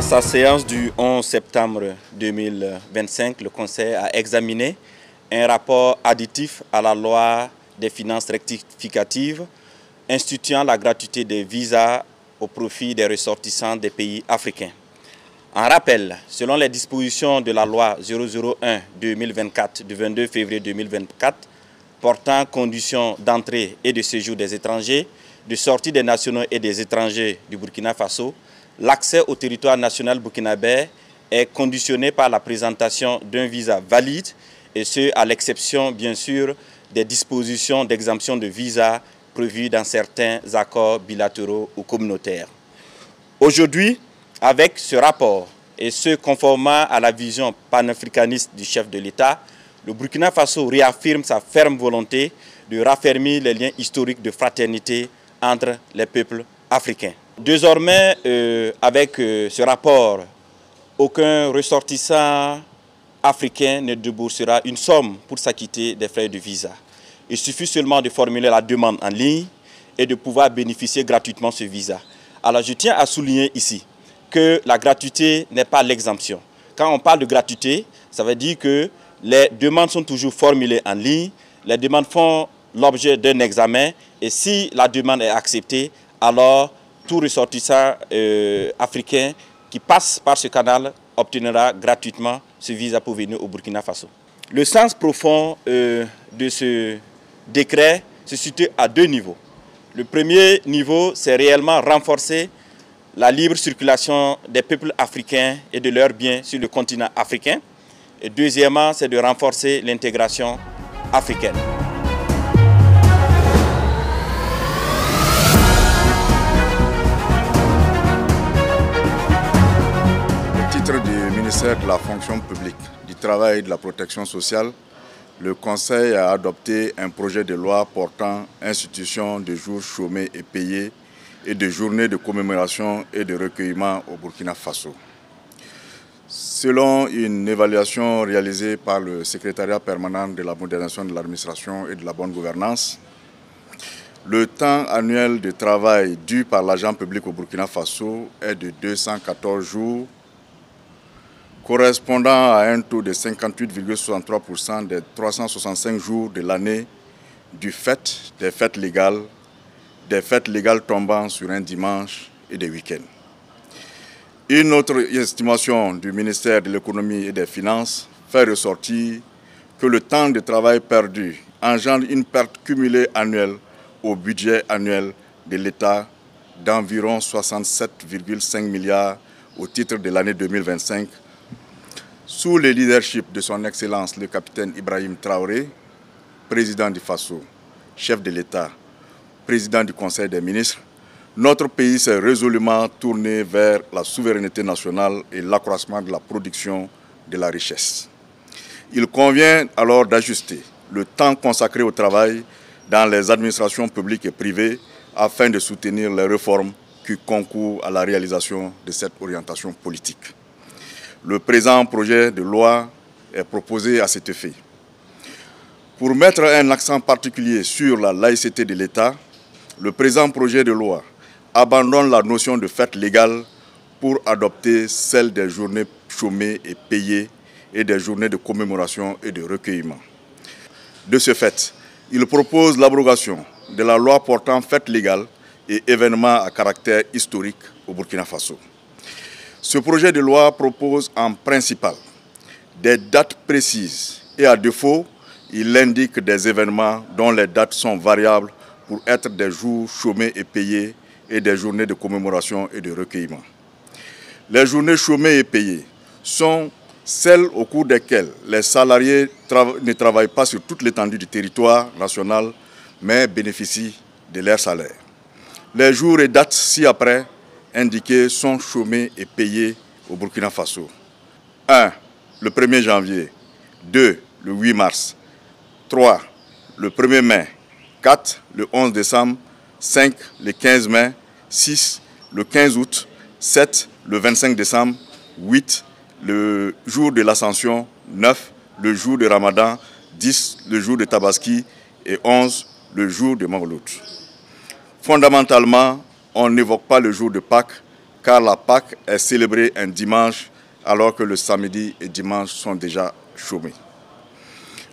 sa séance du 11 septembre 2025, le Conseil a examiné un rapport additif à la loi des finances rectificatives instituant la gratuité des visas au profit des ressortissants des pays africains. En rappel, selon les dispositions de la loi 001-2024 du 22 février 2024 portant conditions d'entrée et de séjour des étrangers, de sortie des nationaux et des étrangers du Burkina Faso, l'accès au territoire national burkinabé est conditionné par la présentation d'un visa valide, et ce, à l'exception, bien sûr, des dispositions d'exemption de visa prévues dans certains accords bilatéraux ou communautaires. Aujourd'hui, avec ce rapport, et ce conformément à la vision panafricaniste du chef de l'État, le Burkina Faso réaffirme sa ferme volonté de raffermir les liens historiques de fraternité entre les peuples africains. Désormais, avec ce rapport, aucun ressortissant africain ne déboursera une somme pour s'acquitter des frais de visa. Il suffit seulement de formuler la demande en ligne et de pouvoir bénéficier gratuitement de ce visa. Alors je tiens à souligner ici que la gratuité n'est pas l'exemption. Quand on parle de gratuité, ça veut dire que les demandes sont toujours formulées en ligne, les demandes font l'objet d'un examen et si la demande est acceptée, alors tout ressortissant africain qui passe par ce canal obtiendra gratuitement ce visa pour venir au Burkina Faso. Le sens profond de ce décret se situe à deux niveaux. Le premier niveau, c'est réellement renforcer la libre circulation des peuples africains et de leurs biens sur le continent africain. Et deuxièmement, c'est de renforcer l'intégration africaine. Du ministère de la fonction publique, du travail et de la protection sociale, le Conseil a adopté un projet de loi portant institution de jours chômés et payés et de journées de commémoration et de recueillement au Burkina Faso. Selon une évaluation réalisée par le secrétariat permanent de la modernisation de l'administration et de la bonne gouvernance, le temps annuel de travail dû par l'agent public au Burkina Faso est de 214 jours, correspondant à un taux de 58,63% des 365 jours de l'année du fait des fêtes légales tombant sur un dimanche et des week-ends. Une autre estimation du ministère de l'économie et des finances fait ressortir que le temps de travail perdu engendre une perte cumulée annuelle au budget annuel de l'État d'environ 67,5 milliards au titre de l'année 2025, sous le leadership de son Excellence le capitaine Ibrahim Traoré, président du Faso, chef de l'État, président du Conseil des ministres, notre pays s'est résolument tourné vers la souveraineté nationale et l'accroissement de la production de la richesse. Il convient alors d'ajuster le temps consacré au travail dans les administrations publiques et privées afin de soutenir les réformes qui concourent à la réalisation de cette orientation politique. Le présent projet de loi est proposé à cet effet. Pour mettre un accent particulier sur la laïcité de l'État, le présent projet de loi abandonne la notion de fête légale pour adopter celle des journées chômées et payées et des journées de commémoration et de recueillement. De ce fait, il propose l'abrogation de la loi portant fête légale et événements à caractère historique au Burkina Faso. Ce projet de loi propose en principal des dates précises et à défaut, il indique des événements dont les dates sont variables pour être des jours chômés et payés et des journées de commémoration et de recueillement. Les journées chômées et payées sont celles au cours desquelles les salariés ne travaillent pas sur toute l'étendue du territoire national, mais bénéficient de leur salaire. Les jours et dates ci-après indiqués sont chômés et payés au Burkina Faso. 1. Le 1er janvier. 2. Le 8 mars. 3. Le 1er mai. 4. Le 11 décembre. 5. Le 15 mai. 6. Le 15 août. 7. Le 25 décembre. 8. Le jour de l'Ascension. 9. Le jour de Ramadan. 10. Le jour de Tabaski. Et 11. Le jour de Mawlud. Fondamentalement, on n'évoque pas le jour de Pâques, car la Pâque est célébrée un dimanche alors que le samedi et dimanche sont déjà chômés.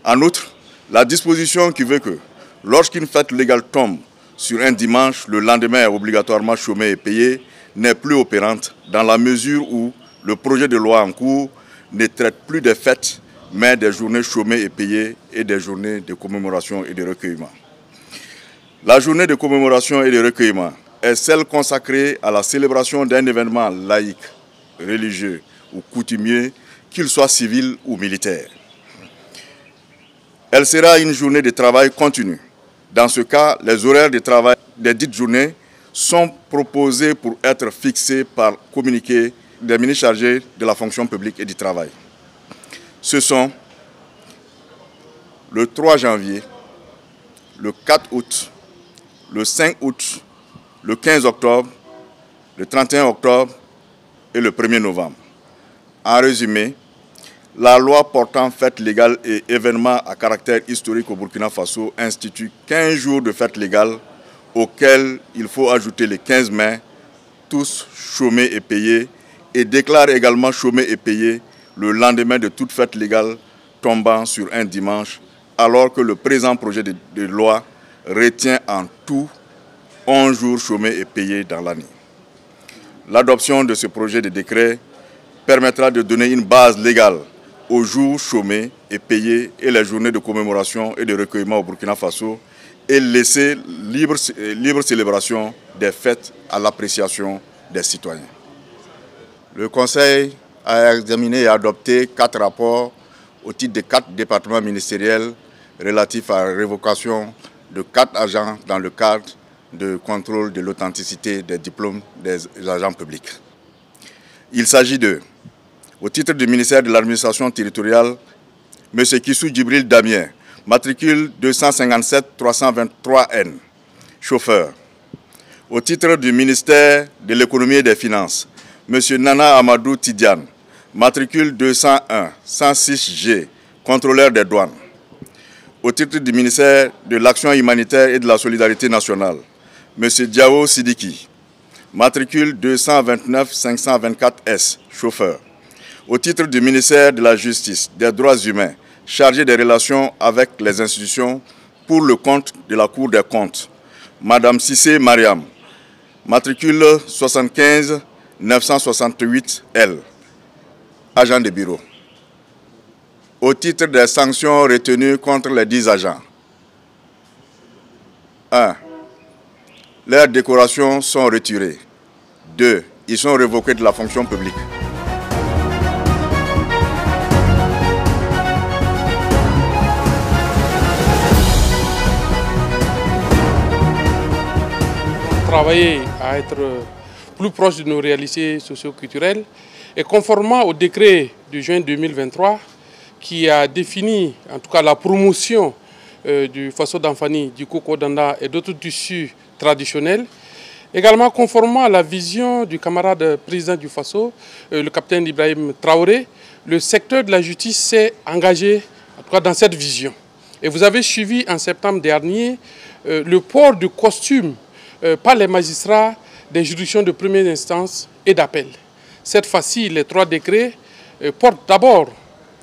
En outre, la disposition qui veut que lorsqu'une fête légale tombe sur un dimanche, le lendemain est obligatoirement chômé et payé, n'est plus opérante dans la mesure où le projet de loi en cours ne traite plus des fêtes, mais des journées chômées et payées et des journées de commémoration et de recueillement. La journée de commémoration et de recueillement est celle consacrée à la célébration d'un événement laïque, religieux ou coutumier, qu'il soit civil ou militaire. Elle sera une journée de travail continu. Dans ce cas, les horaires de travail des dites journées sont proposés pour être fixés par communiqué des ministres chargés de la fonction publique et du travail. Ce sont le 3 janvier, le 4 août, le 5 août, le 15 octobre, le 31 octobre et le 1er novembre. En résumé, la loi portant fêtes légales et événements à caractère historique au Burkina Faso institue 15 jours de fêtes légales auxquels il faut ajouter les 15 mai, tous chômés et payés, et déclare également chômés et payés le lendemain de toute fête légale tombant sur un dimanche, alors que le présent projet de loi retient en tout 11 jours chômés et payés dans l'année. L'adoption de ce projet de décret permettra de donner une base légale aux jours chômés et payés et les journées de commémoration et de recueillement au Burkina Faso et laisser libre célébration des fêtes à l'appréciation des citoyens. Le Conseil a examiné et adopté 4 rapports au titre de 4 départements ministériels relatifs à la révocation de 4 agents dans le cadre de contrôle de l'authenticité des diplômes des agents publics. Il s'agit de, au titre du ministère de l'administration territoriale, M. Kissou Djibril Damien, matricule 257-323N, chauffeur. Au titre du ministère de l'économie et des finances, M. Nana Amadou Tidiane, matricule 201-106G, contrôleur des douanes. Au titre du ministère de l'Action humanitaire et de la solidarité nationale, M. Diao Sidiki, matricule 229-524S, chauffeur. Au titre du ministère de la Justice, des Droits humains, chargé des relations avec les institutions pour le compte de la Cour des comptes, Mme Cissé Mariam, matricule 75-968L, agent de bureau. Au titre des sanctions retenues contre les 10 agents. 1. Leurs décorations sont retirées. 2. Ils sont révoqués de la fonction publique. Travailler à être plus proche de nos réalités socio-culturelles et conformément au décret de juin 2023 qui a défini en tout cas la promotion du Faso d'Anfani, du Koko Danda et d'autres tissus traditionnels. Également conformément à la vision du camarade président du Faso, le capitaine Ibrahim Traoré, le secteur de la justice s'est engagé en tout cas dans cette vision. Et vous avez suivi en septembre dernier le port du costume par les magistrats des juridictions de première instance et d'appel. Cette fois-ci, les 3 décrets portent d'abord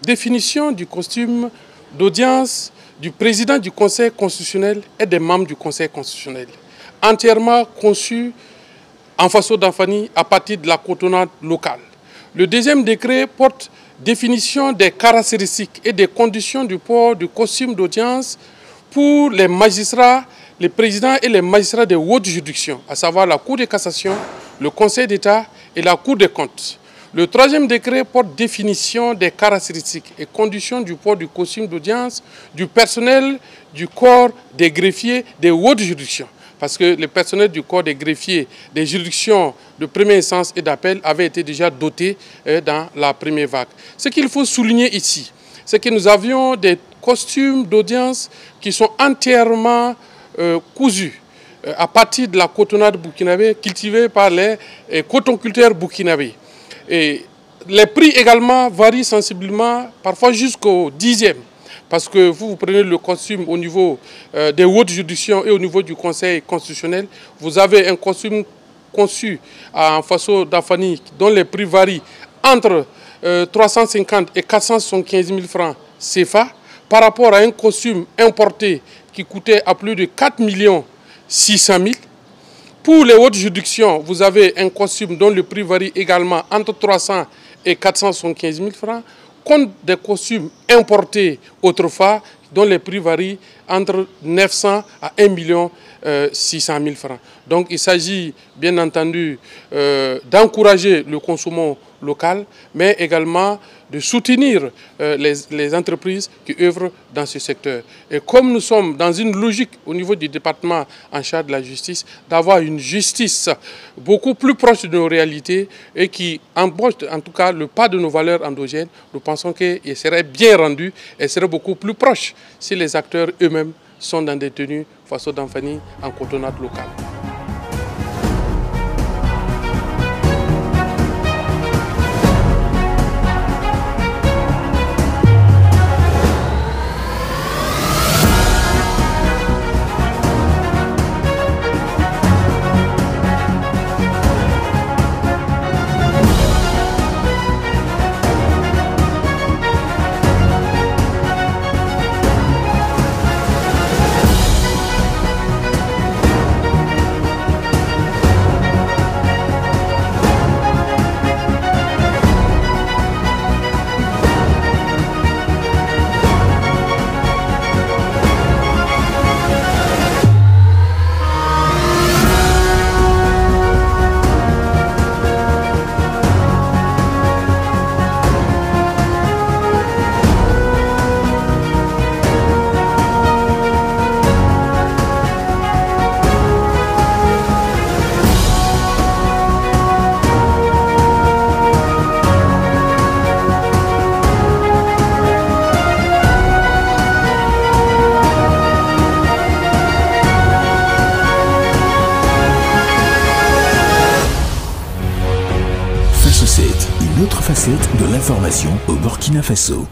définition du costume d'audience du président du Conseil constitutionnel et des membres du Conseil constitutionnel, entièrement conçu en Faso d'Anfani à partir de la cotonnade locale. Le deuxième décret porte définition des caractéristiques et des conditions du port du costume d'audience pour les magistrats, les présidents et les magistrats des hautes juridictions, à savoir la Cour de cassation, le Conseil d'État et la Cour des comptes. Le troisième décret porte définition des caractéristiques et conditions du port du costume d'audience du personnel du corps des greffiers des hautes juridictions. Parce que le personnel du corps des greffiers des juridictions de première instance et d'appel avait été déjà doté dans la première vague. Ce qu'il faut souligner ici, c'est que nous avions des costumes d'audience qui sont entièrement cousus à partir de la cotonnade burkinabé cultivée par les cotonculteurs burkinabés. Et les prix également varient sensiblement, parfois jusqu'au 10e. Parce que vous prenez le costume au niveau des hautes juridictions et au niveau du Conseil constitutionnel, vous avez un costume conçu en Faso d'Afani, dont les prix varient entre 350 et 475 000 francs CFA, par rapport à un costume importé qui coûtait à plus de 4 600 000. Pour les hautes juridictions, vous avez un costume dont le prix varie également entre 300 et 475 000 francs, contre des costumes importés autrefois dont les prix varient entre 900 à 1 600 000 francs. Donc il s'agit bien entendu d'encourager le consommation local, mais également de soutenir les entreprises qui œuvrent dans ce secteur. Et comme nous sommes dans une logique au niveau du département en charge de la justice, d'avoir une justice beaucoup plus proche de nos réalités et qui emboîte en tout cas le pas de nos valeurs endogènes, nous pensons qu'elle serait bien rendue, elle serait beaucoup plus proche si les acteurs eux-mêmes sont dans des tenues Faso d'Afani en cotonnade locale. Une autre facette de l'information au Burkina Faso.